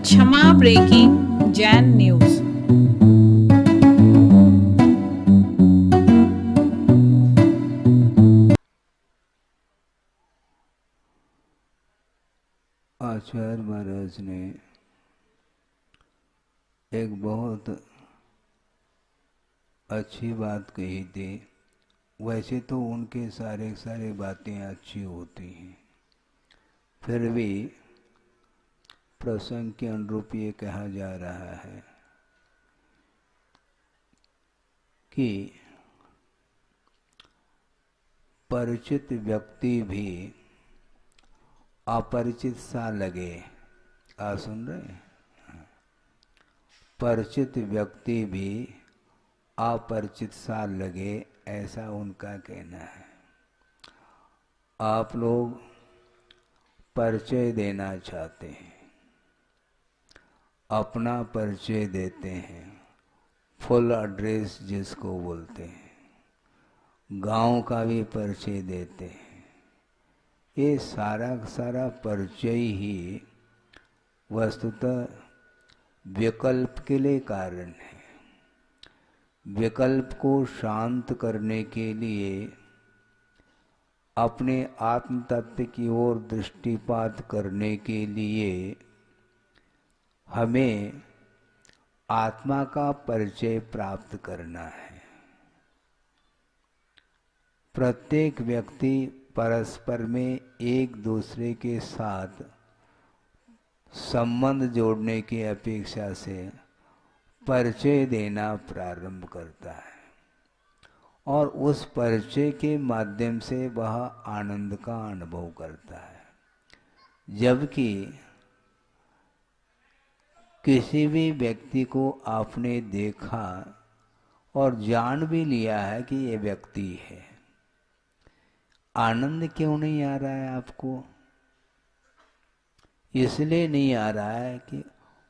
क्षमा breaking Jain news. आचार्य महाराज ने एक बहुत अच्छी बात कही थी। वैसे तो उनके सारे बातें अच्छी होती हैं, फिर भी प्रसंग के अनुरूप ये कहा जा रहा है कि परिचित व्यक्ति भी अपरिचित सा लगे। आप सुन रहे हैं? परिचित व्यक्ति भी अपरिचित सा लगे, ऐसा उनका कहना है। आप लोग परिचय देना चाहते हैं, अपना परिचय देते हैं, फुल एड्रेस जिसको बोलते हैं, गांव का भी परिचय देते हैं। ये सारा परिचय ही वस्तुतः विकल्प के लिए कारण है। विकल्प को शांत करने के लिए, अपने आत्म तत्व की ओर दृष्टिपात करने के लिए हमें आत्मा का परिचय प्राप्त करना है। प्रत्येक व्यक्ति परस्पर में एक दूसरे के साथ संबंध जोड़ने की अपेक्षा से परिचय देना प्रारंभ करता है, और उस परिचय के माध्यम से वह आनंद का अनुभव करता है। जबकि किसी भी व्यक्ति को आपने देखा और जान भी लिया है कि ये व्यक्ति है, आनंद क्यों नहीं आ रहा है आपको? इसलिए नहीं आ रहा है कि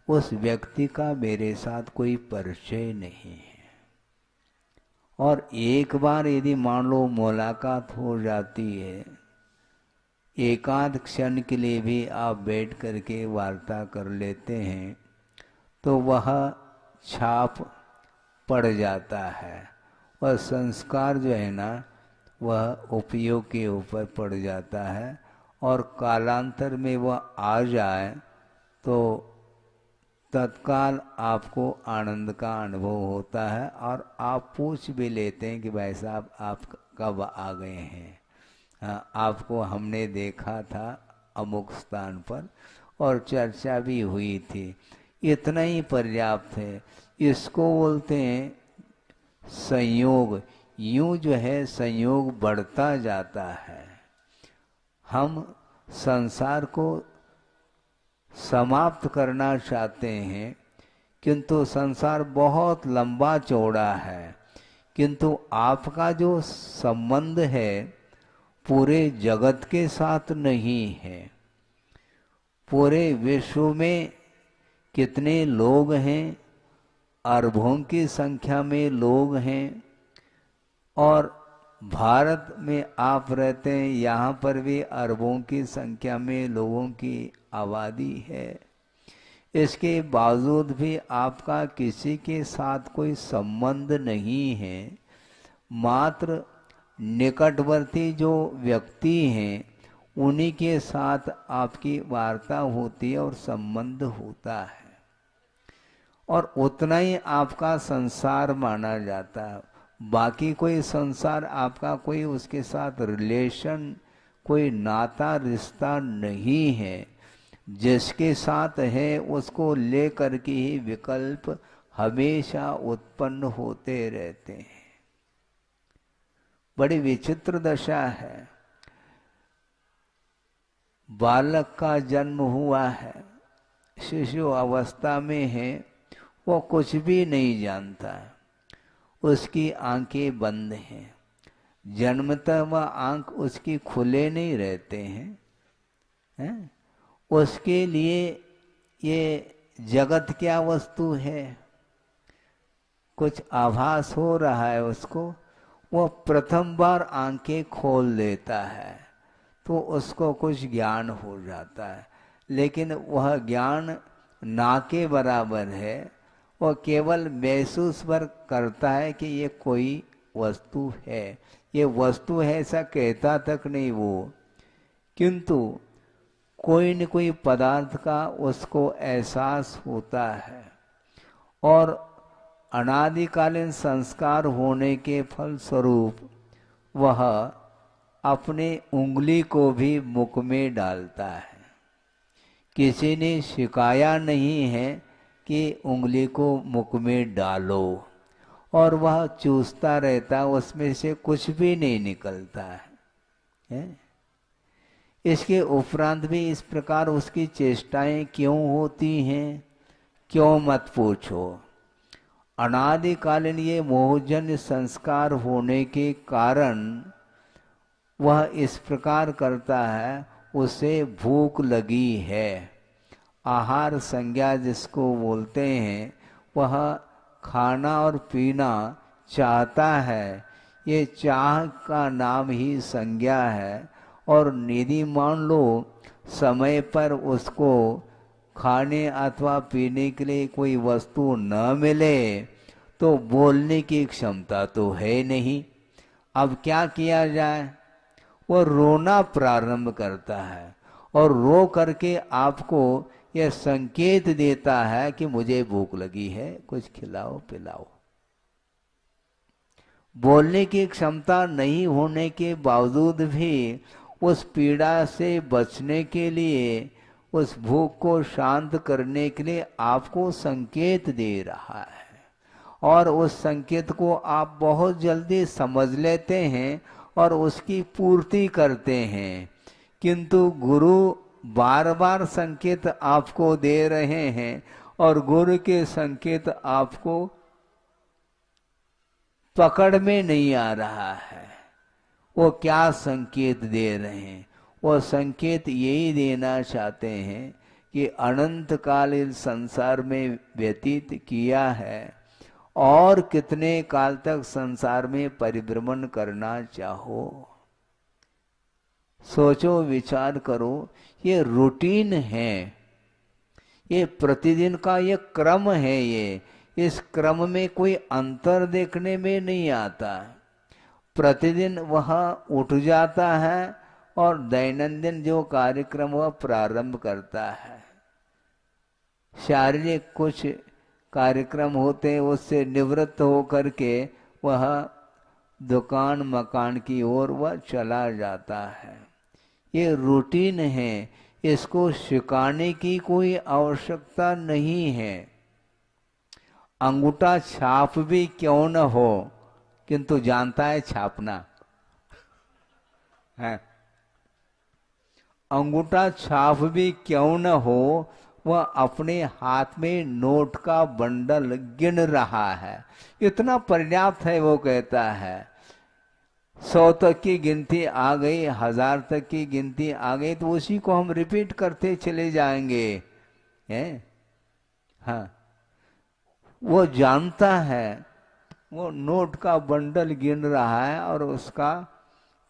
उस व्यक्ति का मेरे साथ कोई परिचय नहीं है। और एक बार यदि मान लो मुलाकात हो जाती है, एकांत क्षण के लिए भी आप बैठ करके वार्ता कर लेते हैं, तो वह छाप पड़ जाता है, और संस्कार जो है ना, वह उपयोग के ऊपर पड़ जाता है। और कालांतर में वह आ जाए तो तत्काल आपको आनंद का अनुभव होता है, और आप पूछ भी लेते हैं कि भाई साहब आप कब आ गए हैं? हाँ, आपको हमने देखा था अमुक स्थान पर और चर्चा भी हुई थी। इतना ही पर्याप्त है। इसको बोलते हैं संयोग। यूं जो है संयोग बढ़ता जाता है। हम संसार को समाप्त करना चाहते हैं, किंतु संसार बहुत लंबा चौड़ा है। किंतु आपका जो संबंध है पूरे जगत के साथ नहीं है। पूरे विश्व में कितने लोग हैं, अरबों की संख्या में लोग हैं, और भारत में आप रहते हैं, यहाँ पर भी अरबों की संख्या में लोगों की आबादी है। इसके बावजूद भी आपका किसी के साथ कोई संबंध नहीं है। मात्र निकटवर्ती जो व्यक्ति हैं उन्हीं के साथ आपकी वार्ता होती है और संबंध होता है, और उतना ही आपका संसार माना जाता है। बाकी कोई संसार आपका कोई उसके साथ रिलेशन, कोई नाता रिश्ता नहीं है। जिसके साथ है उसको लेकर के ही विकल्प हमेशा उत्पन्न होते रहते हैं। बड़ी विचित्र दशा है। बालक का जन्म हुआ है, शिशु अवस्था में है, वो कुछ भी नहीं जानता, उसकी आंखें बंद हैं। जन्मतः वह आंख उसकी खुले नहीं रहते हैं? उसके लिए ये जगत क्या वस्तु है, कुछ आभास हो रहा है उसको। वो प्रथम बार आंखें खोल लेता है तो उसको कुछ ज्ञान हो जाता है, लेकिन वह ज्ञान ना के बराबर है। वो केवल महसूस पर करता है कि ये कोई वस्तु है, ये वस्तु है ऐसा कहता तक नहीं वो, किंतु कोई न कोई पदार्थ का उसको एहसास होता है। और अनादिकालीन संस्कार होने के फलस्वरूप वह अपने उंगली को भी मुख में डालता है। किसी ने सिखाया नहीं है कि उंगली को मुख में डालो, और वह चूसता रहता, उसमें से कुछ भी नहीं निकलता है? इसके उपरांत भी इस प्रकार उसकी चेष्टाएं क्यों होती हैं, क्यों मत पूछो। अनादिकालीन ये मोहजन्य संस्कार होने के कारण वह इस प्रकार करता है। उसे भूख लगी है, आहार संज्ञा जिसको बोलते हैं, वह खाना और पीना चाहता है। ये चाह का नाम ही संज्ञा है। और यदि मान लो समय पर उसको खाने अथवा पीने के लिए कोई वस्तु न मिले तो बोलने की क्षमता तो है नहीं। अब क्या किया जाए? वो रोना प्रारंभ करता है और रो करके आपको यह संकेत देता है कि मुझे भूख लगी है, कुछ खिलाओ पिलाओ। बोलने की क्षमता नहीं होने के बावजूद भी उस पीड़ा से बचने के लिए, उस भूख को शांत करने के लिए आपको संकेत दे रहा है। और उस संकेत को आप बहुत जल्दी समझ लेते हैं और उसकी पूर्ति करते हैं। किंतु गुरु बार बार संकेत आपको दे रहे हैं और गुरु के संकेत आपको पकड़ में नहीं आ रहा है। वो क्या संकेत दे रहे हैं? वो संकेत यही देना चाहते हैं कि अनंत काल इस संसार में व्यतीत किया है और कितने काल तक संसार में परिभ्रमण करना चाहो। सोचो, विचार करो। ये रूटीन है, ये प्रतिदिन का ये क्रम है। ये इस क्रम में कोई अंतर देखने में नहीं आता। प्रतिदिन वह उठ जाता है और दैनंदिन जो कार्यक्रम वह प्रारंभ करता है। शारीरिक कुछ कार्यक्रम होते हैं, उससे निवृत्त होकर के वह दुकान मकान की ओर वह चला जाता है। ये रूटीन है, इसको सिखाने की कोई आवश्यकता नहीं है। अंगूठा छाप भी क्यों न हो, किंतु जानता है छापना है। अंगूठा छाप भी क्यों न हो, वह अपने हाथ में नोट का बंडल गिन रहा है। इतना पर्याप्त है। वो कहता है 100 तक की गिनती आ गई, 1000 तक की गिनती आ गई, तो उसी को हम रिपीट करते चले जाएंगे, हैं? हाँ, वो जानता है। वो नोट का बंडल गिन रहा है और उसका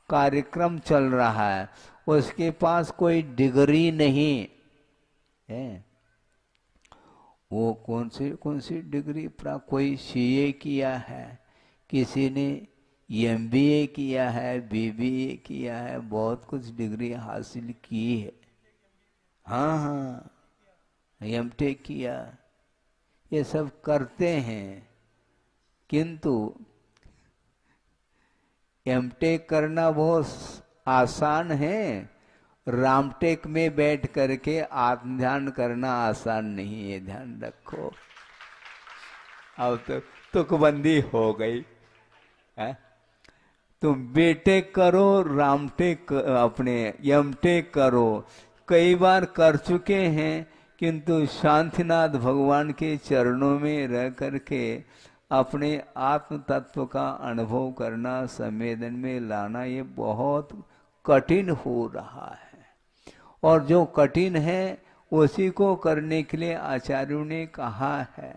कार्यक्रम चल रहा है। उसके पास कोई डिग्री नहीं है। वो कौन सी डिग्री प्राप्त? कोई सीए किया है, किसी ने एमबीए किया है, बीबीए किया है, बहुत कुछ डिग्री हासिल की है। हाँ हाँ, एमटेक किया, ये सब करते हैं। किंतु एमटेक करना बहुत आसान है, रामटेक में बैठ करके आत्म ध्यान करना आसान नहीं है। ध्यान रखो। अब तो तुकबंदी हो गई है। तुम बीटेक करो, रामटेक अपने एमटेक करो, कई बार कर चुके हैं, किंतु शांतिनाथ भगवान के चरणों में रह करके अपने आत्म तत्व का अनुभव करना, संवेदन में लाना, ये बहुत कठिन हो रहा है। और जो कठिन है उसी को करने के लिए आचार्यों ने कहा है।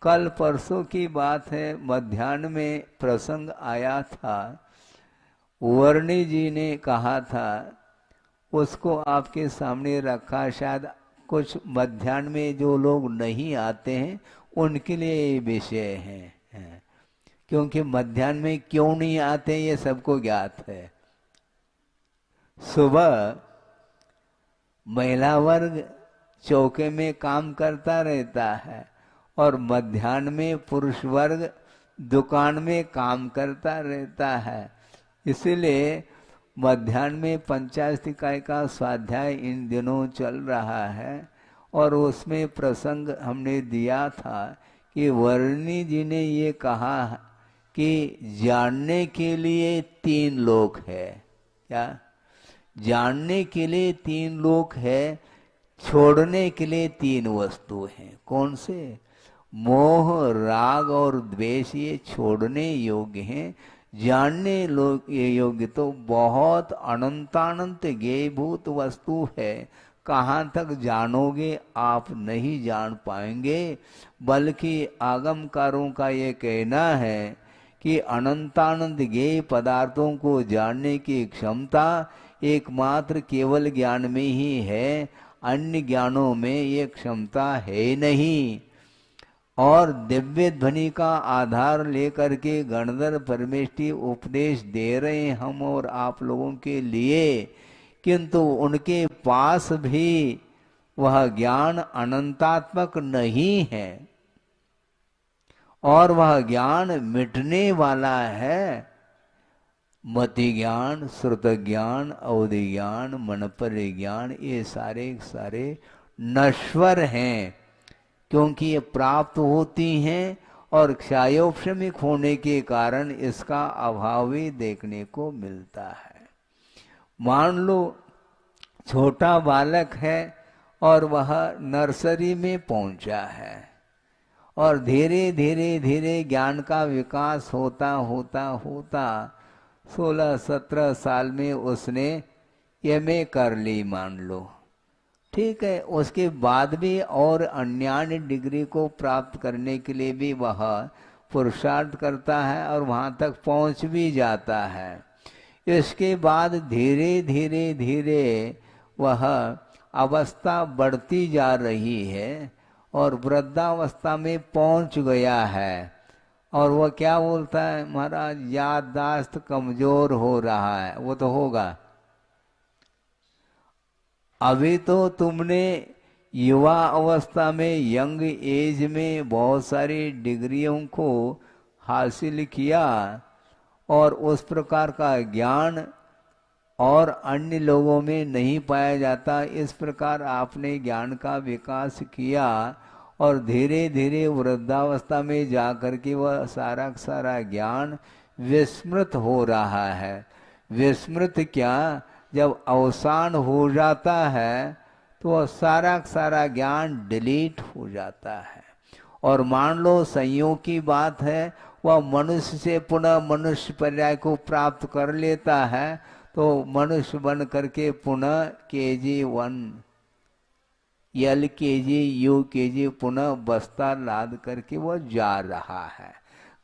कल परसों की बात है, मध्याह्न में प्रसंग आया था। वर्णी जी ने कहा था, उसको आपके सामने रखा, शायद कुछ मध्याह्न में जो लोग नहीं आते हैं उनके लिए ये विषय है। क्योंकि मध्याह्न में क्यों नहीं आते ये सबको ज्ञात है। सुबह महिला वर्ग चौके में काम करता रहता है और मध्याह्न में पुरुष वर्ग दुकान में काम करता रहता है। इसीलिए मध्याह्न में पंचायत इकाई का स्वाध्याय इन दिनों चल रहा है और उसमें प्रसंग हमने दिया था कि वर्णी जी ने ये कहा कि जानने के लिए 3 लोक है। क्या? जानने के लिए 3 लोक है, छोड़ने के लिए 3 वस्तु हैं। कौन से? मोह, राग और द्वेष ये छोड़ने योग्य हैं। जानने योग्य तो बहुत अनंतानंत ज्ञेयभूत वस्तु है। कहाँ तक जानोगे आप नहीं जान पाएंगे। बल्कि आगमकारों का ये कहना है कि अनंतानंत ज्ञेय पदार्थों को जानने की क्षमता एकमात्र केवल ज्ञान में ही है, अन्य ज्ञानों में ये क्षमता है नहीं। और दिव्य ध्वनि का आधार लेकर के गणधर परमेष्ठी उपदेश दे रहे हैं हम और आप लोगों के लिए, किंतु उनके पास भी वह ज्ञान अनंतात्मक नहीं है और वह ज्ञान मिटने वाला है। मति ज्ञान, श्रुत ज्ञान, अवधि ज्ञान, मनपर ज्ञान ये सारे नश्वर हैं, क्योंकि ये प्राप्त होती हैं और क्षयोपशमिक होने के कारण इसका अभाव भी देखने को मिलता है। मान लो छोटा बालक है और वह नर्सरी में पहुंचा है और धीरे धीरे ज्ञान का विकास होता 16-17 साल में उसने एमए कर ली मान लो। ठीक है, उसके बाद भी और अन्य डिग्री को प्राप्त करने के लिए भी वह पुरुषार्थ करता है और वहाँ तक पहुँच भी जाता है। इसके बाद धीरे धीरे वह अवस्था बढ़ती जा रही है और वृद्धावस्था में पहुँच गया है और वह क्या बोलता है, महाराज याददाश्त कमजोर हो रहा है। वो तो होगा। अभी तो तुमने युवा अवस्था में, यंग एज में बहुत सारी डिग्रियों को हासिल किया और उस प्रकार का ज्ञान और अन्य लोगों में नहीं पाया जाता। इस प्रकार आपने ज्ञान का विकास किया और धीरे धीरे वृद्धावस्था में जाकर के वह सारा ज्ञान विस्मृत हो रहा है। विस्मृत क्या, जब अवसान हो जाता है तो वह सारा ज्ञान डिलीट हो जाता है। और मान लो संयोग की बात है, वह मनुष्य से पुनः मनुष्य पर्याय को प्राप्त कर लेता है तो मनुष्य बन करके पुनः KG1 LKG UKG पुनः बस्ता लाद करके वह जा रहा है।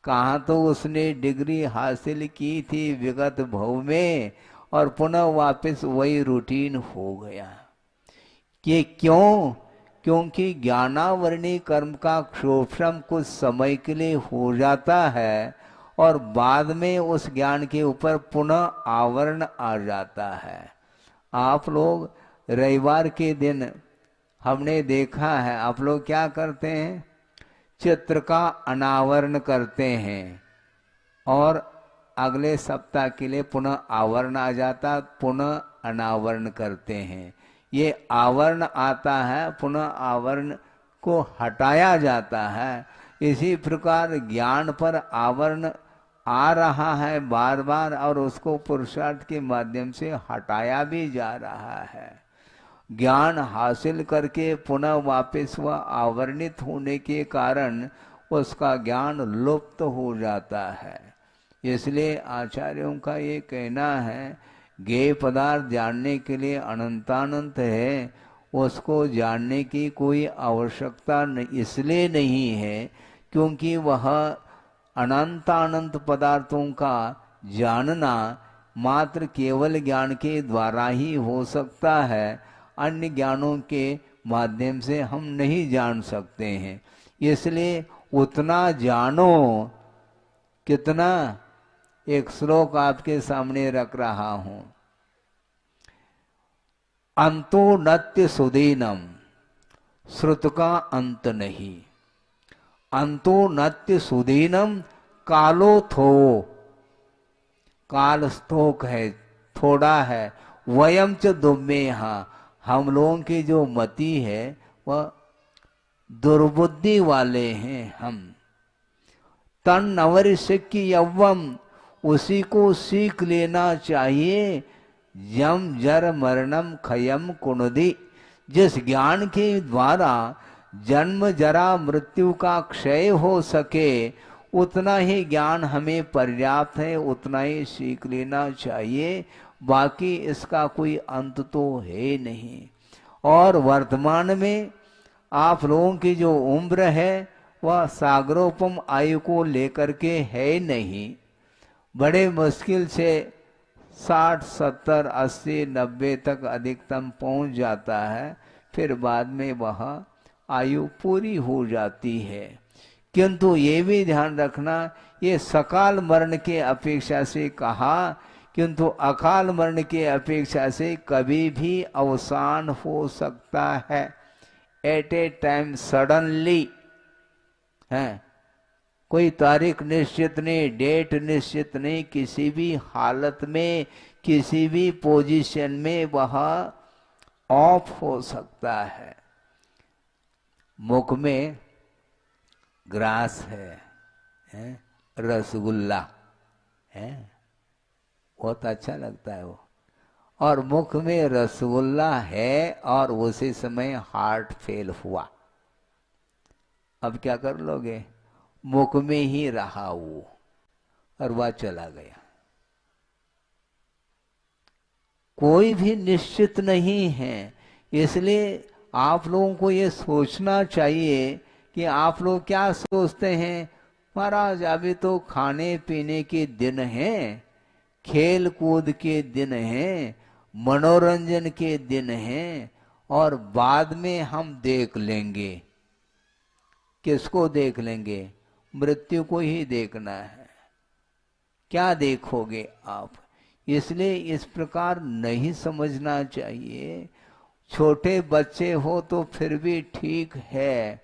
कहाँ तो उसने डिग्री हासिल की थी विगत भव में और पुनः वापस वही रूटीन हो गया। कि क्यों? क्योंकि ज्ञानावरणी कर्म का क्षोभम कुछ समय के लिए हो जाता है और बाद में उस ज्ञान के ऊपर पुनः आवरण आ जाता है। आप लोग रविवार के दिन हमने देखा है, आप लोग क्या करते हैं, चित्र का अनावरण करते हैं और अगले सप्ताह के लिए पुनः आवरण आ जाता, पुनः अनावरण करते हैं। ये आवरण आता है, पुनः आवरण को हटाया जाता है। इसी प्रकार ज्ञान पर आवरण आ रहा है बार बार और उसको पुरुषार्थ के माध्यम से हटाया भी जा रहा है। ज्ञान हासिल करके पुनः वापस वह आवरणित होने के कारण उसका ज्ञान लुप्त हो जाता है। इसलिए आचार्यों का ये कहना है, ज्ञेय पदार्थ जानने के लिए अनंतानंत है, उसको जानने की कोई आवश्यकता इसलिए नहीं है क्योंकि वह अनंतानंत पदार्थों का जानना मात्र केवल ज्ञान के द्वारा ही हो सकता है। अन्य ज्ञानों के माध्यम से हम नहीं जान सकते हैं। इसलिए उतना जानो। कितना? एक श्लोक आपके सामने रख रहा हूं। अंतो नत्य सुदीनम, श्रुत का अंत नहीं। अंतो नत्य सुदीनम, कालो थो, काल स्थोक है, थोड़ा है। वयम च दुम्मेहा, हम लोगों की जो मति है वह दुर्बुद्धि वाले हैं हम। तन नवर सिक्की यव्वम, उसी को सीख लेना चाहिए। यम जर मरणम खयम कुणदी, जिस ज्ञान के द्वारा जन्म जरा मृत्यु का क्षय हो सके, उतना ही ज्ञान हमें पर्याप्त है, उतना ही सीख लेना चाहिए। बाकी इसका कोई अंत तो है नहीं। और वर्तमान में आप लोगों की जो उम्र है वह सागरोपम आयु को लेकर के है नहीं। बड़े मुश्किल से 60, 70, 80, 90 तक अधिकतम पहुंच जाता है, फिर बाद में वह आयु पूरी हो जाती है। किंतु ये भी ध्यान रखना, ये सकाल मरण के अपेक्षा से कहा, किंतु अकाल मरण के अपेक्षा से कभी भी अवसान हो सकता है। एट ए टाइम, सडनली है। कोई तारीख निश्चित नहीं, डेट निश्चित नहीं, किसी भी हालत में, किसी भी पोजीशन में वह ऑफ हो सकता है। मुख में ग्रास है, रसगुल्ला है, बहुत अच्छा लगता है वो। और मुख में रसगुल्ला है और उसी समय हार्ट फेल हुआ, अब क्या कर लोगे? मुख में ही रहा वो और वह चला गया। कोई भी निश्चित नहीं है। इसलिए आप लोगों को ये सोचना चाहिए कि आप लोग क्या सोचते हैं, महाराज अभी तो खाने पीने के दिन हैं, खेल कूद के दिन हैं, मनोरंजन के दिन हैं, और बाद में हम देख लेंगे। किसको देख लेंगे? मृत्यु को ही देखना है। क्या देखोगे आप? इसलिए इस प्रकार नहीं समझना चाहिए। छोटे बच्चे हो तो फिर भी ठीक है,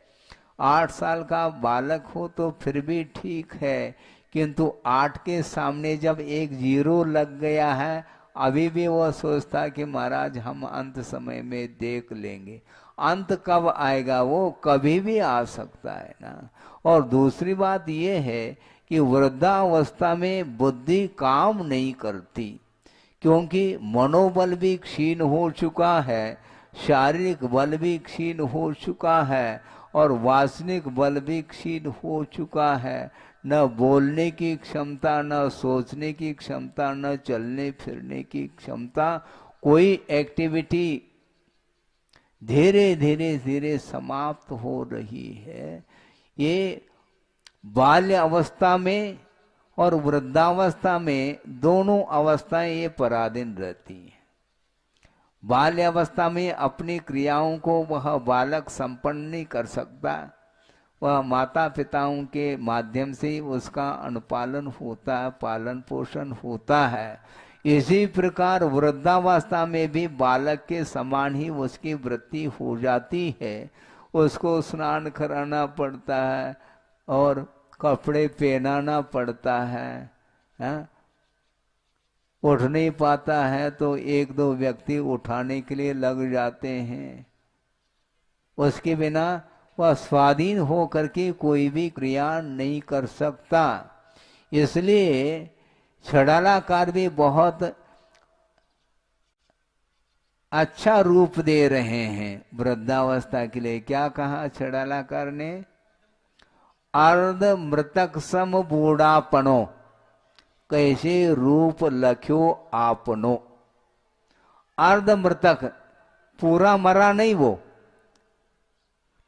8 साल का बालक हो तो फिर भी ठीक है, किंतु 8 के सामने जब एक 0 लग गया है, अभी भी वह सोचता कि महाराज हम अंत समय में देख लेंगे। अंत कब आएगा? वो कभी भी आ सकता है ना। और दूसरी बात यह है कि वृद्धावस्था में बुद्धि काम नहीं करती, क्योंकि मनोबल भी क्षीण हो चुका है, शारीरिक बल भी क्षीण हो चुका है, और वासनिक बल भी क्षीण हो चुका है। न बोलने की क्षमता, न सोचने की क्षमता, न चलने फिरने की क्षमता, कोई एक्टिविटी धीरे धीरे धीरे समाप्त हो रही है। ये बाल्य अवस्था में और वृद्धावस्था में दोनों अवस्थाएं ये पराधीन रहती हैं। बाल्य अवस्था में अपनी क्रियाओं को वह बालक संपन्न नहीं कर सकता, वह माता पिताओं के माध्यम से उसका अनुपालन होता है, पालन पोषण होता है। इसी प्रकार वृद्धावस्था में भी बालक के समान ही उसकी वृत्ति हो जाती है। उसको स्नान कराना पड़ता है और कपड़े पहनाना पड़ता है, उठ नहीं पाता है तो 1-2 व्यक्ति उठाने के लिए लग जाते हैं। उसके बिना वह स्वाधीन हो करके कोई भी क्रिया नहीं कर सकता। इसलिए छड़ालाकार भी बहुत अच्छा रूप दे रहे हैं वृद्धावस्था के लिए। क्या कहा छड़ालाकार ने? अर्ध मृतक सम बूढ़ापनो, कैसे रूप लख्यो आपनो। अर्ध मृतक, पूरा मरा नहीं वो।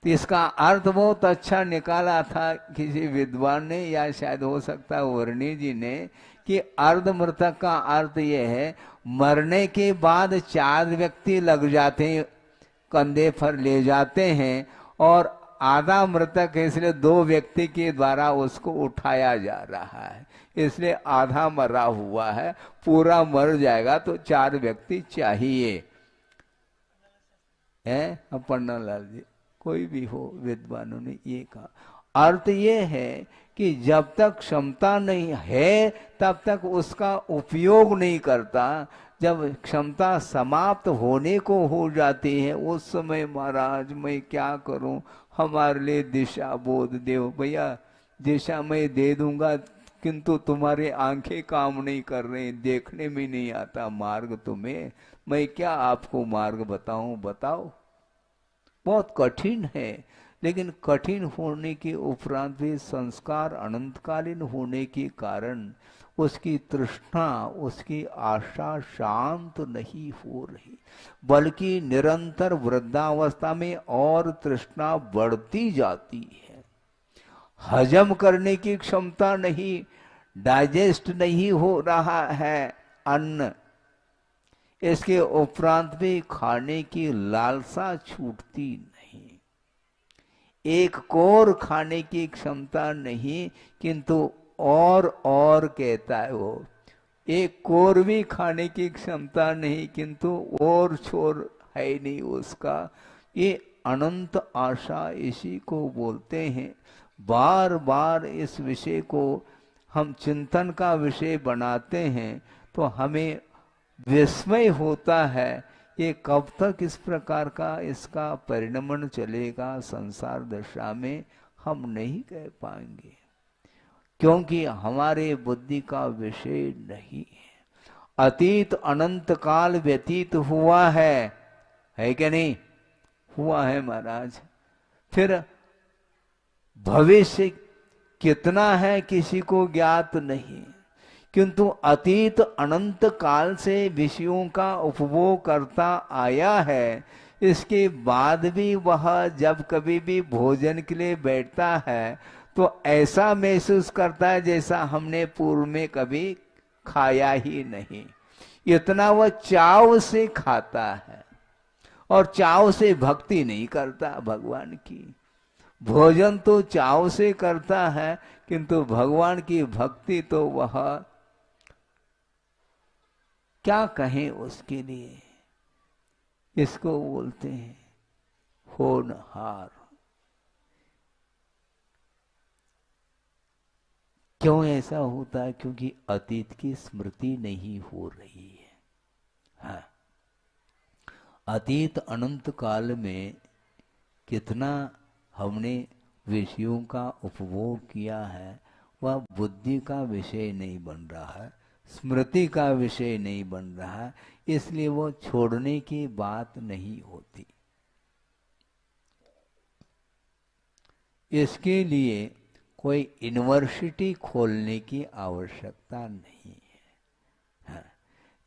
तो इसका अर्थ बहुत अच्छा निकाला था किसी विद्वान ने, या शायद हो सकता है वर्णी जी ने, कि अर्ध मृतक का अर्थ यह है, मरने के बाद 4 व्यक्ति लग जाते हैं कंधे पर ले जाते हैं और आधा मृतक है, इसलिए 2 व्यक्ति के द्वारा उसको उठाया जा रहा है, इसलिए आधा मरा हुआ है। पूरा मर जाएगा तो 4 व्यक्ति चाहिए है। पन्नालाल जी कोई भी हो विद्वानों ने ये कहा। अर्थ ये है कि जब तक क्षमता नहीं है तब तक उसका उपयोग नहीं करता। जब क्षमता समाप्त होने को हो जाती है उस समय महाराज मैं क्या करूं, हमारे लिए दिशा बोध दो। भैया दिशा मैं दे दूंगा किंतु तुम्हारे आंखें काम नहीं कर रही, देखने में नहीं आता मार्ग तुम्हें, मैं क्या आपको मार्ग बताऊं, बताओ। बहुत कठिन है, लेकिन कठिन होने के उपरांत भी संस्कार अनंतकालीन होने के कारण उसकी तृष्णा, उसकी आशा शांत नहीं हो रही, बल्कि निरंतर वृद्धावस्था में और तृष्णा बढ़ती जाती है। हजम करने की क्षमता नहीं, डाइजेस्ट नहीं हो रहा है अन्न, इसके उपरांत भी खाने की लालसा छूटती नहीं। एक कोर खाने की क्षमता नहीं, किंतु और कहता है वो। एक कोर भी खाने की क्षमता नहीं, किंतु और छोर है नहीं उसका। ये अनंत आशा इसी को बोलते हैं। बार बार इस विषय को हम चिंतन का विषय बनाते हैं तो हमें विस्मय होता है ये कब तक इस प्रकार का इसका परिणमन चलेगा संसार दशा में, हम नहीं कह पाएंगे, क्योंकि हमारे बुद्धि का विषय नहीं है। अतीत अनंत काल व्यतीत हुआ है कि नहीं? हुआ है महाराज। फिर भविष्य कितना है किसी को ज्ञात नहीं, किंतु अतीत अनंत काल से विषयों का उपभोग करता आया है। इसके बाद भी वह जब कभी भी भोजन के लिए बैठता है तो ऐसा महसूस करता है जैसा हमने पूर्व में कभी खाया ही नहीं। इतना वह चाव से खाता है और चाव से भक्ति नहीं करता भगवान की। भोजन तो चाव से करता है, किंतु भगवान की भक्ति तो वह क्या कहें उसके लिए। इसको बोलते हैं होनहार। क्यों ऐसा होता है? क्योंकि अतीत की स्मृति नहीं हो रही है। हाँ, अतीत अनंत काल में कितना हमने विषयों का उपभोग किया है वह बुद्धि का विषय नहीं बन रहा है, स्मृति का विषय नहीं बन रहा है, इसलिए वो छोड़ने की बात नहीं होती। इसके लिए कोई यूनिवर्सिटी खोलने की आवश्यकता नहीं है। हाँ,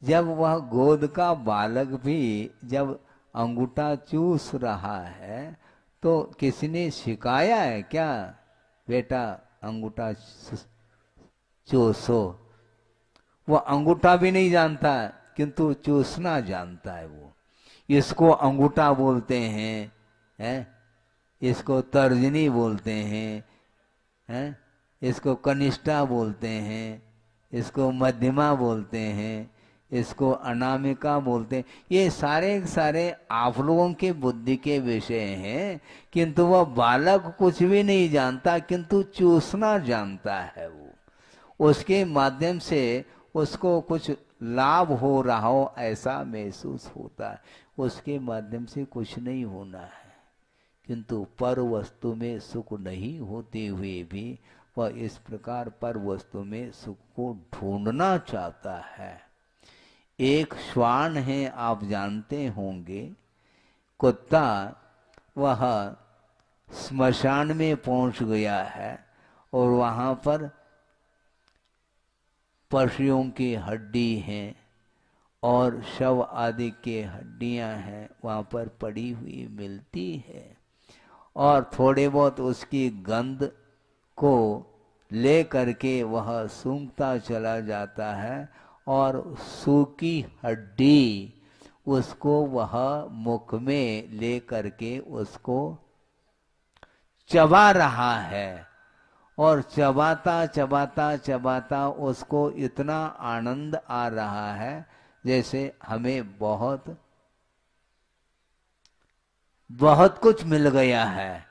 जब वह गोद का बालक भी जब अंगूठा चूस रहा है तो किसी ने सिखाया है क्या, बेटा अंगूठा चूसो? वो अंगूठा भी नहीं जानता है, किंतु चूसना जानता है वो। इसको अंगूठा बोलते हैं, इसको तर्जनी बोलते हैं, इसको कनिष्ठा बोलते हैं, इसको मध्यमा बोलते हैं, इसको अनामिका बोलते हैं। ये सारे सारे आप लोगों के बुद्धि के विषय हैं, किंतु वह बालक कुछ भी नहीं जानता, किंतु चूसना जानता है वो। उसके माध्यम से उसको कुछ लाभ हो रहा हो ऐसा महसूस होता है। उसके माध्यम से कुछ नहीं होना है, किंतु पर वस्तु में सुख नहीं होते हुए भी वह इस प्रकार पर वस्तु में सुख को ढूंढना चाहता है। एक श्वान है, आप जानते होंगे, कुत्ता, वह स्मशान में पहुंच गया है और वहां पर पशुओं की हड्डी हैं और शव आदि के हड्डियां हैं वहां पर पड़ी हुई मिलती है, और थोड़े बहुत उसकी गंध को ले करके वह सूंघता चला जाता है और सूखी हड्डी उसको वह मुख में ले करके उसको चबा रहा है, और चबाता चबाता चबाता उसको इतना आनंद आ रहा है जैसे हमें बहुत बहुत कुछ मिल गया है।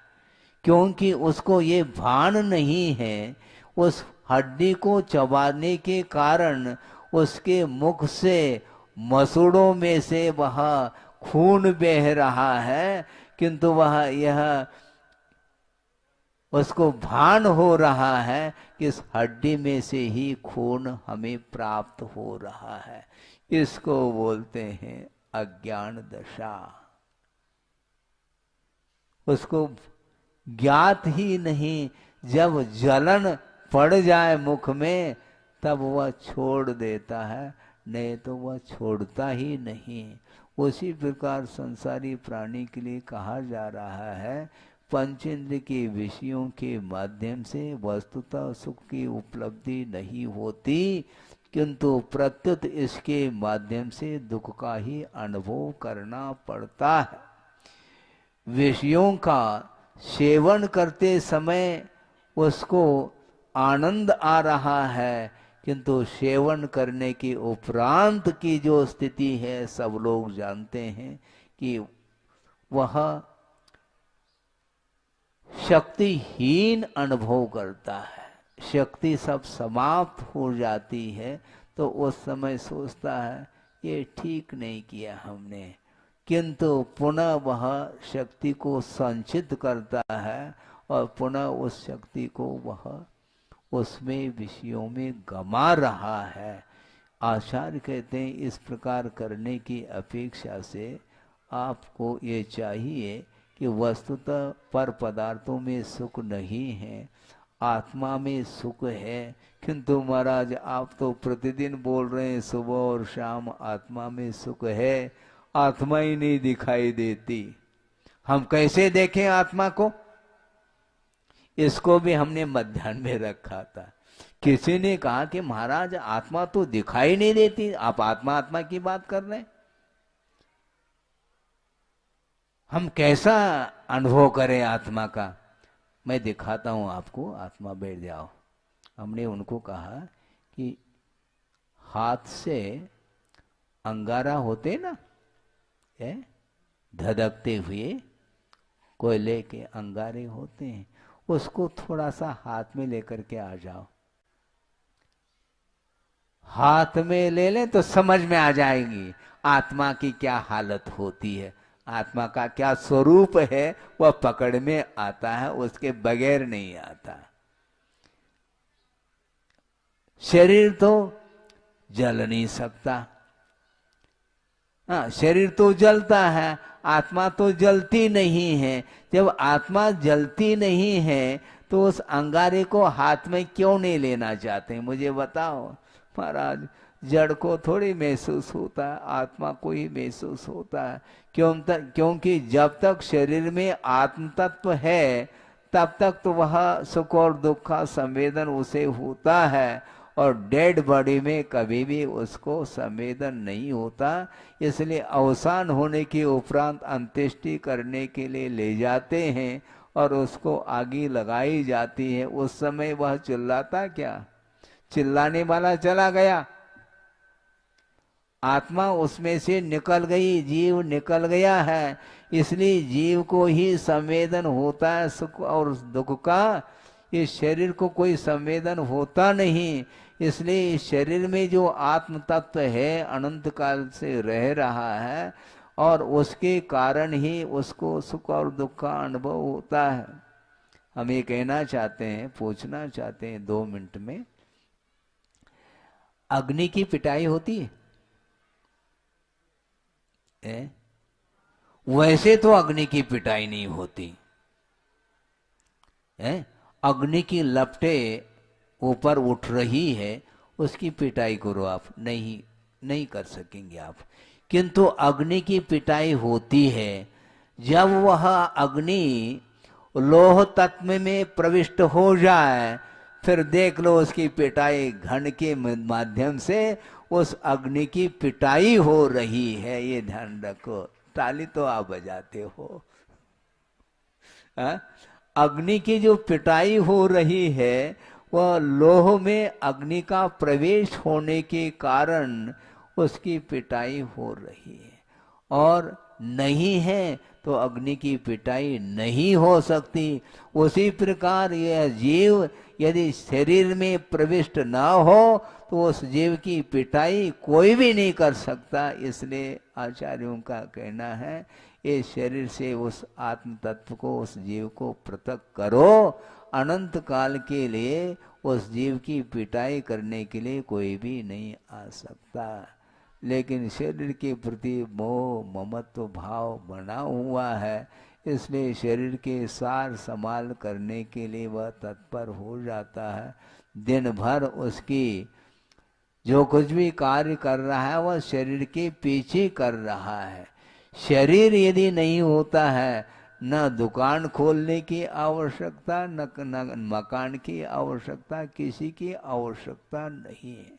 क्योंकि उसको ये भान नहीं है, उस हड्डी को चबाने के कारण उसके मुख से मसूड़ों में से वह खून बह रहा है, किंतु वह यह उसको भान हो रहा है कि इस हड्डी में से ही खून हमें प्राप्त हो रहा है। इसको बोलते हैं अज्ञान दशा। उसको ज्ञात ही नहीं, जब जलन पड़ जाए मुख में तब वह छोड़ देता है, नहीं तो वह छोड़ता ही नहीं। उसी प्रकार संसारी प्राणी के लिए कहा जा रहा है, पंचेंद्र के विषयों के माध्यम से वस्तुतः सुख की उपलब्धि नहीं होती, किंतु प्रत्युत इसके माध्यम से दुख का ही अनुभव करना पड़ता है। विषयों का सेवन करते समय उसको आनंद आ रहा है, किंतु सेवन करने के उपरांत की जो स्थिति है सब लोग जानते हैं कि वह शक्तिहीन अनुभव करता है। शक्ति सब समाप्त हो जाती है तो उस समय सोचता है ये ठीक नहीं किया हमने, किंतु पुनः वह शक्ति को संचित करता है और पुनः उस शक्ति को वह उसमें विषयों में गमा रहा है। आचार्य कहते हैं इस प्रकार करने की अपेक्षा से आपको ये चाहिए कि वस्तुतः पर पदार्थों में सुख नहीं है, आत्मा में सुख है। किंतु महाराज आप तो प्रतिदिन बोल रहे हैं सुबह और शाम आत्मा में सुख है, आत्मा ही नहीं दिखाई देती। हम कैसे देखें आत्मा को? इसको भी हमने मध्याह्न में रखा था। किसी ने कहा कि महाराज आत्मा तो दिखाई नहीं देती, आप आत्मा आत्मा की बात कर रहे हैं, हम कैसा अनुभव करें आत्मा का? मैं दिखाता हूं आपको, आत्मा बैठ जाओ। हमने उनको कहा कि हाथ से अंगारा होते ना, धधकते हुए कोयले के अंगारे होते हैं, उसको थोड़ा सा हाथ में लेकर के आ जाओ। हाथ में ले लें तो समझ में आ जाएगी आत्मा की क्या हालत होती है, आत्मा का क्या स्वरूप है, वह पकड़ में आता है, उसके बगैर नहीं आता। शरीर तो जल नहीं सकता, हाँ शरीर तो जलता है, आत्मा तो जलती नहीं है। जब आत्मा जलती नहीं है तो उस अंगारे को हाथ में क्यों नहीं लेना चाहते? मुझे बताओ महाराज। जड़ को थोड़ी महसूस होता है, आत्मा को ही महसूस होता है। क्योंकि जब तक शरीर में आत्म तत्व है तब तक तो वह सुख और दुख का संवेदन उसे होता है, और डेड बॉडी में कभी भी उसको संवेदन नहीं होता। इसलिए अवसान होने के उपरांत अंत्येष्टि करने के लिए ले जाते हैं और उसको आगी लगाई जाती है। उस समय वह चिल्लाता क्या? चिल्लाने वाला चला गया, आत्मा उसमें से निकल गई, जीव निकल गया है। इसलिए जीव को ही संवेदन होता है सुख और दुख का, इस शरीर को कोई संवेदन होता नहीं। इसलिए इस शरीर में जो आत्म तत्व है अनंत काल से रह रहा है, और उसके कारण ही उसको सुख और दुख का अनुभव होता है। हम ये कहना चाहते हैं, पूछना चाहते हैं 2 मिनट में, अग्नि की पिटाई होती है? वैसे तो अग्नि की पिटाई नहीं होती है। अग्नि की लपटें ऊपर उठ रही है, उसकी पिटाई करो आप, नहीं कर सकेंगे आप। किंतु अग्नि की पिटाई होती है जब वह अग्नि लोह तत्व में प्रविष्ट हो जाए, फिर देख लो उसकी पिटाई घन के माध्यम से उस अग्नि की पिटाई हो रही है, ये ध्यान रखो। ताली तो आप बजाते हो। अग्नि की जो पिटाई हो रही है वह लोह में अग्नि का प्रवेश होने के कारण उसकी पिटाई हो रही है, और नहीं है तो अग्नि की पिटाई नहीं हो सकती। उसी प्रकार यह जीव यदि शरीर में प्रविष्ट ना हो तो उस जीव की पिटाई कोई भी नहीं कर सकता। इसलिए आचार्यों का कहना है इस शरीर से उस आत्म तत्व को, उस जीव को पृथक करो। अनंत काल के लिए उस जीव की पिटाई करने के लिए कोई भी नहीं आ सकता। लेकिन शरीर के प्रति मोह ममत्व भाव बना हुआ है, इसलिए शरीर के सार संभाल करने के लिए वह तत्पर हो जाता है। दिन भर उसकी जो कुछ भी कार्य कर रहा है वह शरीर के पीछे कर रहा है। शरीर यदि नहीं होता है, न दुकान खोलने की आवश्यकता, न मकान की आवश्यकता, किसी की आवश्यकता नहीं है।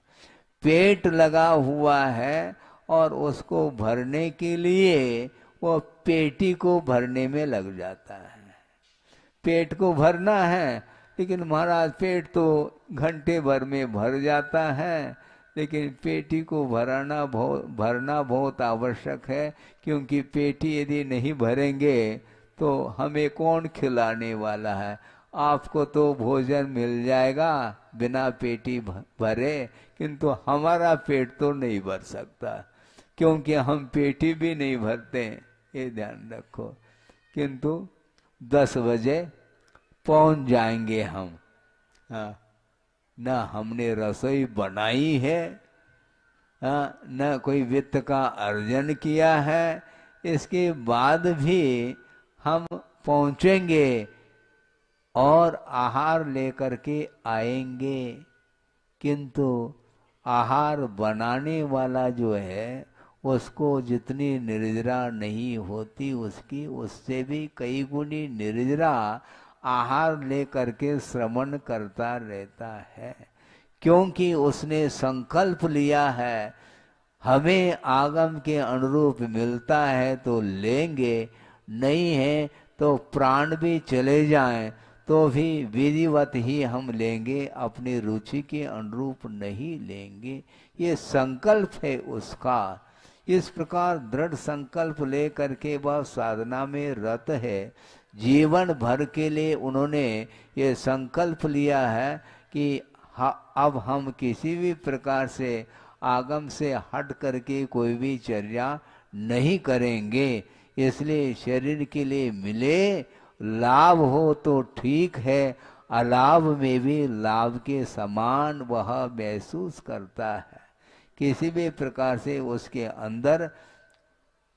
पेट लगा हुआ है और उसको भरने के लिए वो पेटी को भरने में लग जाता है। पेट को भरना है, लेकिन महाराज पेट तो घंटे भर में भर जाता है, लेकिन पेटी को भरना बहुत आवश्यक है, क्योंकि पेटी यदि नहीं भरेंगे तो हमें कौन खिलाने वाला है। आपको तो भोजन मिल जाएगा बिना पेटी भरे, किंतु हमारा पेट तो नहीं भर सकता, क्योंकि हम पेटी भी नहीं भरते, ये ध्यान रखो। किंतु 10 बजे पहुंच जाएंगे हम। न हमने रसोई बनाई है, न कोई वित्त का अर्जन किया है, इसके बाद भी हम पहुंचेंगे और आहार लेकर के आएंगे। किंतु आहार बनाने वाला जो है उसको जितनी निर्जरा नहीं होती, उसकी उससे भी कई गुनी निर्जरा आहार लेकर के श्रवण करता रहता है, क्योंकि उसने संकल्प लिया है हमें आगम के अनुरूप मिलता है तो लेंगे, नहीं है तो प्राण भी चले जाएं तो भी विधिवत ही हम लेंगे, अपनी रुचि के अनुरूप नहीं लेंगे। ये संकल्प है उसका। इस प्रकार दृढ़ संकल्प ले करके वह साधना में रत है। जीवन भर के लिए उन्होंने ये संकल्प लिया है कि अब हम किसी भी प्रकार से आगम से हट करके कोई भी चर्या नहीं करेंगे। इसलिए शरीर के लिए मिले लाभ हो तो ठीक है, अलाभ में भी लाभ के समान वह महसूस करता है। किसी भी प्रकार से उसके अंदर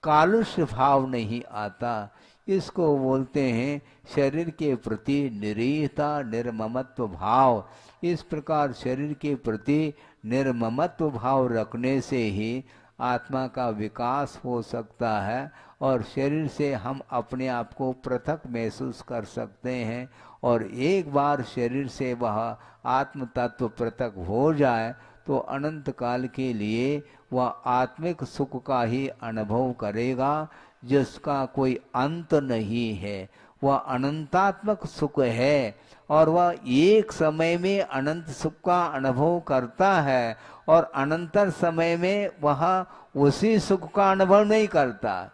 कालुष्य भाव नहीं आता। इसको बोलते हैं शरीर के प्रति निरीहता, निर्ममत्व भाव। इस प्रकार शरीर के प्रति निर्ममत्व भाव रखने से ही आत्मा का विकास हो सकता है और शरीर से हम अपने आप को पृथक महसूस कर सकते हैं। और एक बार शरीर से वह आत्म तत्व पृथक हो जाए तो अनंत काल के लिए वह आत्मिक सुख का ही अनुभव करेगा, जिसका कोई अंत नहीं है। वह अनंतात्मक सुख है और वह एक समय में अनंत सुख का अनुभव करता है और अनंतर समय में वह उसी सुख का अनुभव नहीं करता।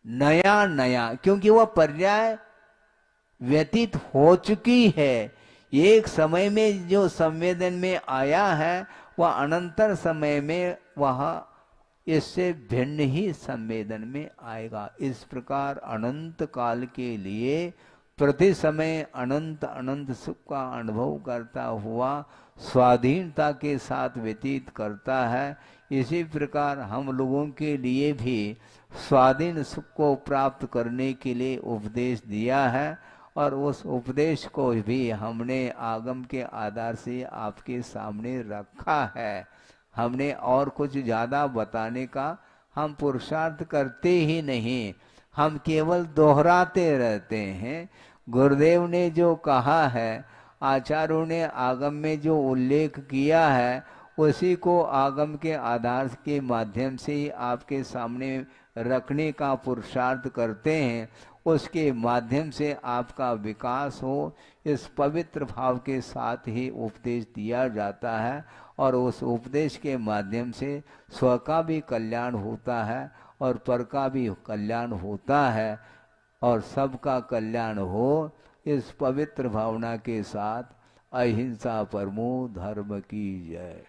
नया नया, क्योंकि वह पर्याय व्यतीत हो चुकी है। एक समय में जो संवेदन में आया है वह अनंतर समय में वह इससे भिन्न ही संवेदन में आएगा। इस प्रकार अनंत काल के लिए प्रति समय अनंत अनंत सुख का अनुभव करता हुआ स्वाधीनता के साथ व्यतीत करता है। इसी प्रकार हम लोगों के लिए भी स्वाधीन सुख को प्राप्त करने के लिए उपदेश दिया है और उस उपदेश को भी हमने आगम के आधार से आपके सामने रखा है। हमने और कुछ ज़्यादा बताने का हम पुरुषार्थ करते ही नहीं, हम केवल दोहराते रहते हैं। गुरुदेव ने जो कहा है आचार्यों ने आगम में जो उल्लेख किया है उसी को आगम के आधार के माध्यम से ही आपके सामने रखने का पुरुषार्थ करते हैं। उसके माध्यम से आपका विकास हो, इस पवित्र भाव के साथ ही उपदेश दिया जाता है और उस उपदेश के माध्यम से स्व का भी कल्याण होता है और पर का भी कल्याण होता है और सबका कल्याण हो, इस पवित्र भावना के साथ अहिंसा परमो धर्म की जय।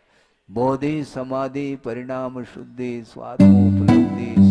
बोधि समाधि परिणाम शुद्धि स्वात्मोपलब्धि